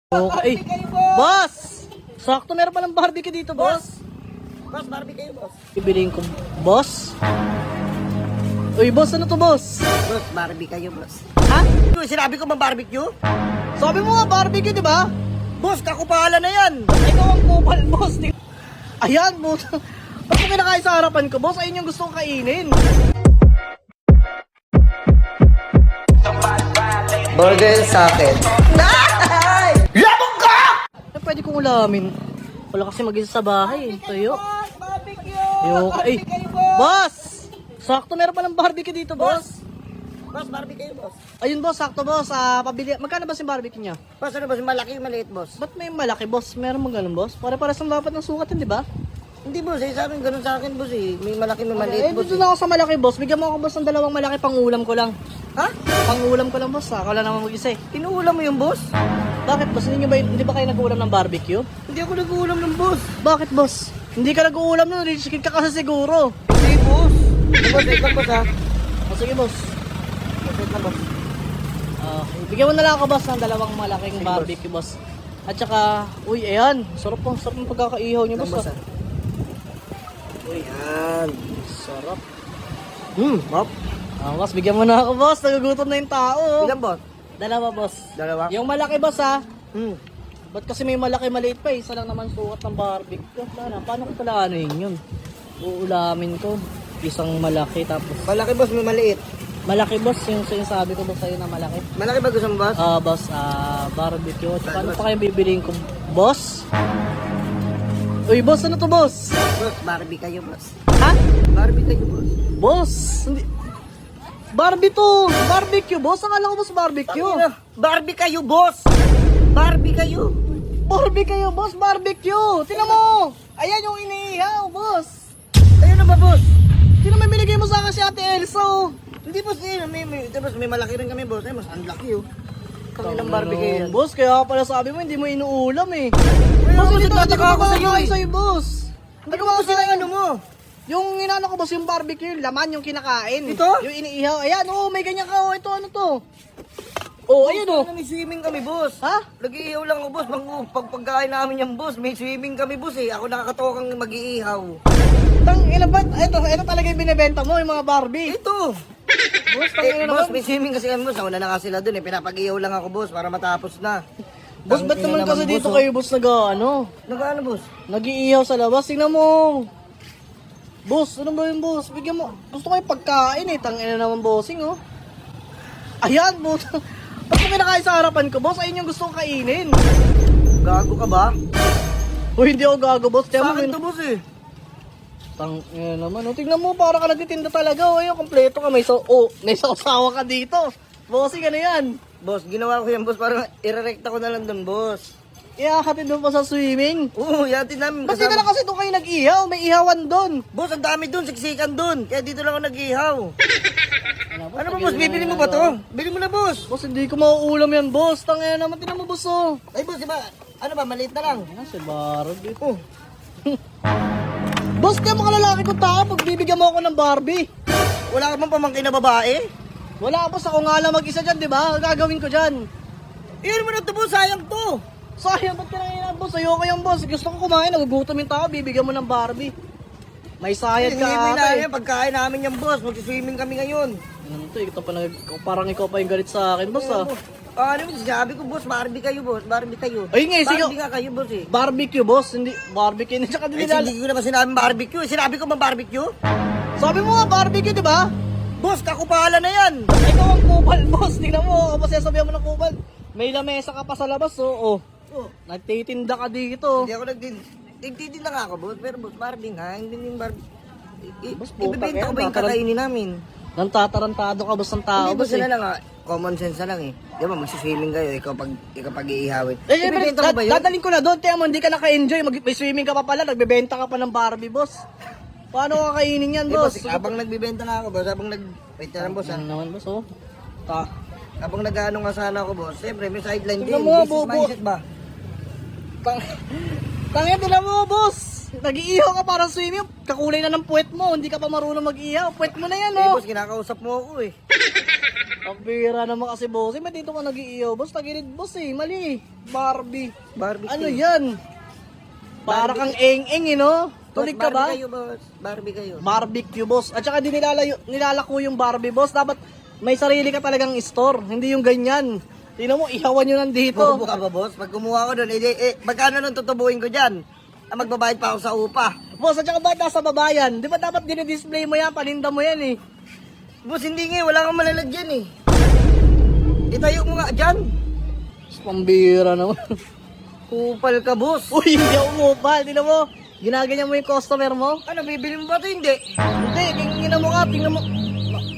Okay. Boss! Sakto, meron pa ng barbecue dito, boss. Boss, barbecue boss. Ibiliin ko, boss. Uy, boss, ano to, boss? Boss, barbecue boss. Ha? Sinabi ko bang barbecue? Sabi mo nga, barbecue, di ba? Boss, kakupalan na yan. Ikaw ang kupal, boss. Ayan, boss. Ba't mo kinakain sa harapan ko, boss? Ayun yung gusto kong kainin. Burger sa akin. Labog ka! Eh, pwede kong ulamin. Wala kasi mag-isa sa bahay. Tuyo. Boss, barbecue! Ay, boss! Sakto, meron pa ng barbecue dito, boss. Boss, barbecue boss. Ayun, boss, sakto, boss. Pabili. Magkano ba yung barbecue niya? Boss, ano boss? Malaki, maliit boss. Ba't may malaki, boss? Meron mo ganun, boss? Pare-pares ang dapat ng sukat yun, di ba? Hindi boss, sa amin ganun sa akin boss eh. May malaki, may maliit boss. Dito na ako sa malaki, boss. Bigyan mo ako, boss, ng dalawang malaki pang-ulam ko lang. Ha? Pang-ulam ko lang, boss. Ako lang naman mag-isa eh. Inuulam mo yung boss? Bakit, boss? Hindi ba kayo nag-uulam ng barbecue? Hindi ako nag-uulam ng boss. Bakit, boss? Hindi ka nag-uulam nun. Rich kid ka kasi siguro. Hindi boss. Boss, wait lang boss ha. O, sige, boss. Wait lang boss. Bigyan mo na lang ako, boss, ng dalawang malaking barbecue, boss. At saka, uy, ayan. Sarap po. Sarap ng pagkakaihaw niyo, boss. Boss, uy, yan. Sarap. Boss. Boss, bigyan mo na ako, boss. Nagugutom na yung tao. Ilan boss? Dalawa, boss. Dalawa? Yung malaki, boss, ha? Hmm. Ba't kasi may malaki maliit pa eh? Isa lang naman sukat ng barbecue. Paano ko pala ano yun? Uulamin ko. Isang malaki tapos... Malaki boss, may maliit. Malaki, boss, yung sinasabi ko boss sa'yo na malaki. Malaki ba gusto mo boss? Boss, barbecue. Tsaka ano pa kayo bibiliin ko? Boss? Uy, boss, ano to, boss? Boss, barbecue boss. Ha? Barbecue boss. Boss? Hindi... Barbie to! Barbecue, boss? Akala ko boss barbecue. Barbecue boss! Barbecue! Barbecue, boss, barbecue! Tingnan mo! Ayan yung iniihaw, boss! Ayun na ba boss? Sino may binigay mo sa akin si Ate Elsa? Oh? Hindi boss, may malaki rin kami boss. Ay, mas ang laki oh. Kami ng barbecue yan. Boss, kaya pala sabi mo hindi mo inuulam eh. Boss, Boss, hindi tataka ko ako sa'yo kumakain eh. sa'yo, boss. Ano ba kasi ng ano mo? Yung inano ko, boss, yung barbecue, yung laman, yung kinakain. Ito? Yung iniihaw. Ayan, may ganyan ka. Oh, ito, ano to? Oh, ayun oh. May swimming kami boss. Ha? Nag-iihaw lang ako boss. Pagkain namin yan boss, may swimming kami boss eh. Ako nakakatokang mag-iihaw. Ina ba? Ito talaga yung binibenta mo, yung mga Barbie. Ito! Boss, Boss, may swimming kasi kami boss. Nauna na nga sila dun eh. Pinapag-ihaw lang ako boss para matapos na. Boss, ba't naman kasi dito kayo, boss, Nag-ano boss? nag-iihaw sa labas? Tingnan mo. Boss, ano ba yung boss? Bigyan mo. Gusto ko yung pagkain eh. Tangina naman bossing oh. Ayan, boss. Ba't mo kinakain sa harapan ko, boss? Ayun yung gusto kong kainin. Gago ka ba? Uy, hindi ako gago, boss. Sa akin to boss eh. Tangina naman. Oh. Tingnan mo, para ka nagtitinda talaga. Oh, ayun, kompleto ka. May sausawa ka dito. Bossing, ano yan? Boss, ginawa ko yan boss. Parang irerekta ko na lang dun boss. Iyahatid doon pa sa swimming. Oo, yatin namin. Ba't di na lang kasi doon kayo nag-ihaw? May ihawan doon. Boss, ang dami dun, siksikan dun. Kaya dito lang ako nag-ihaw. Ano ba boss, bibili mo ba to? Bili mo na boss. Boss, hindi ko mauulam yan, boss. Tangina naman, tinan mo, boss, oh. Ay boss, diba? Ano ba, maliit na lang. Ayan, si Barbie. Oh. Boss, kaya mga lalaki kong tao, pagbibigyan mo ako ng Barbie. Wala ka bang pamangkin na babae? Wala, boss, ako nga lang mag-isa dyan, di ba? Gagawin ko dyan. Iyan mo na to boss, sayang to. Sayang, ba't ka nangyayon, boss? Ayoko yan, boss. Gusto ko kumain, nagugutom yung tao, bibigyan mo ng Barbie. May sayad ka, Hindi na ate. yan, pagkain namin yan boss. Mag-swimming kami ngayon. Ano to, parang ikaw pa yung galit sa akin, boss, ah. Ano yung sabi ko boss, Barbie kayo boss, Barbie kayo. Ay, nga, sige. Barbie nga kayo boss eh. Barbecue, boss. Hindi, barbecue. Tsaka Ay, nilala. hindi ko naman sinabing barbecue. Sinabi ko bang barbecue? Sabi mo nga, barbecue, di ba? Boss, kakupalan na yan. Ikaw ang kupal, boss. Tingnan mo, kapag sasabihan mo ng kupal. May lamesa ka pa sa labas, oh. Oh, Nagtitinda ka dito. hindi ako nagtitinda nga ako boss, pero boss, Barbie nga, hindi yung Barbie. Boss, puta Ibibenta ko ka, ba yung kakainin namin? Nang tatarantado ka, boss, ng tao, Hindi boss, boss, eh. na lang common sense na lang eh. Di ba, magsiswimming kayo, ikaw pag-iihawin. Eh, Ibibenta ko ba yun? dadaling ko na doon. Tiyan mo, hindi ka naka-enjoy. May swimming ka pa pala. Nagbebenta ka pa ng Barbie, boss. Paano kakainin yan, Eh, boss, boss? habang nagbibenta na ako, boss, wait na lang boss Ano ah. naman, boss, oh. Habang nag-ano nga sana ako boss, siyempre may sideline Tingnan din, mo, business bobo. mindset ba? Tangin, tingnan mo, boss. nag-iihaw ka parang swimming. Kakulay na ng puwet mo, hindi ka pa marunong mag-ihaw. Puwet mo na yan, Eh, oh. boss, kinakausap mo ako eh. Ang bira naman kasi, boss. Ba't dito ka nag-iihaw, boss? Tagilid, boss, eh. Mali. Barbie. Barbecue. Ano yan? Para kang eng-eng, eh, no? Tulig ka ba? Barbie kayo, boss. Barbie kayo. Barbecue, boss. At saka di nilalako yung Barbie, boss. Dapat may sarili ka talagang store. Hindi yung ganyan. Tingnan mo, ihawan nyo nandito. Bobo ka ba, boss? Pag kumuha ko doon, magkano nung tutubuhin ko dyan? Magbabayad pa ako sa upa. Boss, at saka ba't nasa babayan? Di ba dapat dinidisplay mo yan? Paninda mo yan, eh. Boss, hindi nga, wala kang malalagyan eh. Itayo mo nga dyan. Pambira naman. Kupal ka, boss. Uy, hindi ako umupal. Tingnan mo. Ginaganyan mo yung customer mo. Ano, bibili mo ba ito? Hindi. Hindi, tingnan mo ka. Tingnan mo.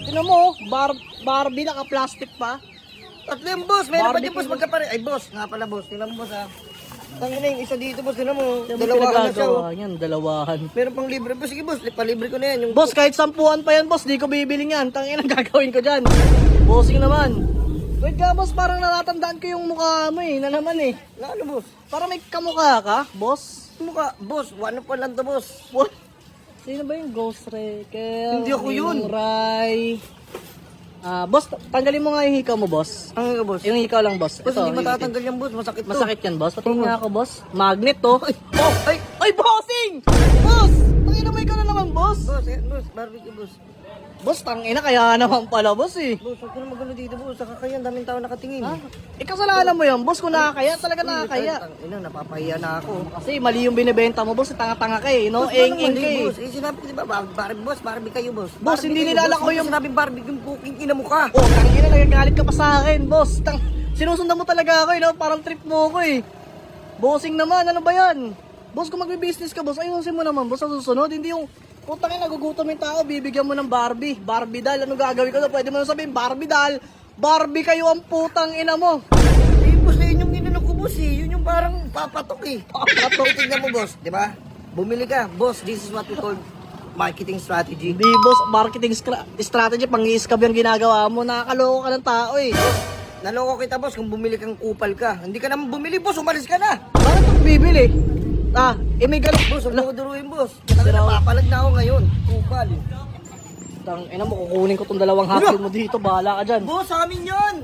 Tingnan mo, oh. Barbie naka-plastic pa. Tatlo yung boss. Meron pa Barbie dyan, boss. kayo. Magkapare. Ay, boss. Nga pala, boss. Tingnan mo, boss, ha. Tangina yung isa dito, boss. Tingnan mo. Tingnan mo Dalawahan na siya, oh. pinagagawa yan, dalawahan. Meron pang libre. Boss, sige, boss. Palibre ko na yan. Yung Boss, kahit 10 pa yan, boss, di ko bibili yan. Tangin ang gagawin ko dyan. Bossing naman. Wait ka, boss, parang natatandaan ko yung mukha mo eh, na naman eh. na ano, boss? Parang may kamukha ka, boss. Ano ka? Boss, one pa lang to, boss. What? Sino ba yung Ghost Wrecker? Hindi ako yun. Ninong Rai. Boss, tanggalin mo nga yung hikaw mo, boss. Ang nga, boss. Yung hikaw lang, boss. Boss, Ito, hindi yung matatanggal yan, boss. Masakit to. Masakit yan, boss. Patingin nga ako, boss. Magnet to. Oh, ay! Ay, bossing! Boss! Tangina mo ikaw na naman, boss. Boss, eh, boss. Barbecue, boss. Boss, tangina kaya naman pala, boss eh. Boss, huwag ka na magano dito, boss. Nakakaya, daming tao nakatingin. Ha? Kasalanan mo yan, boss, kung nakakaya, talaga nakakaya. Ina, napapahiya na ako. Kasi mali yung binibenta mo, boss, tanga-tanga ka eh, no? Boss, paano Eng-eng mali, ka eh. boss? Eh, sinabi ko, di ba, boss, Barbie kayo, boss. Boss, Barbie hindi kayo, nilalako boss. yung- Sinabi Barbie yung puking ina mo ka. Oh, tangina, nagagalit ka pa sa akin, boss. Sinusundan mo talaga ako, eh, no? Parang trip mo ako eh. Bossing naman, ano ba yan? Boss, kung magbe-business ka, boss, ayusin mo naman, boss, sa susunod. Hindi yung, putang ina, nagugutom yung tao, bibigyan mo ng Barbie. Barbie doll, ano gagawin ko na? Pwede mo na sabihin, Barbie doll. Barbie kayo ang putang ina mo. Eh, boss, eh, yun yung inano ko, boss, eh. Yun yung parang papatok, eh. Papatok, tignan mo, boss, di ba? Bumili ka, boss, this is what we call marketing strategy. Hindi, boss, marketing strategy, pang-i-scab yung ginagawa mo. Nakakaloko ka ng tao eh. Naloko kita, boss, kung bumili kang kupal ka. Hindi ka naman bumili, boss, umalis ka na. Bakit ako bibili? May galak. Boss, huwag mo duruin, boss. Talaga napapalag na ako ngayon. Kupal. Ina mo, kukunin ko tong 2 hapon mo dito. Bahala ka dyan. Boss, sa amin yun!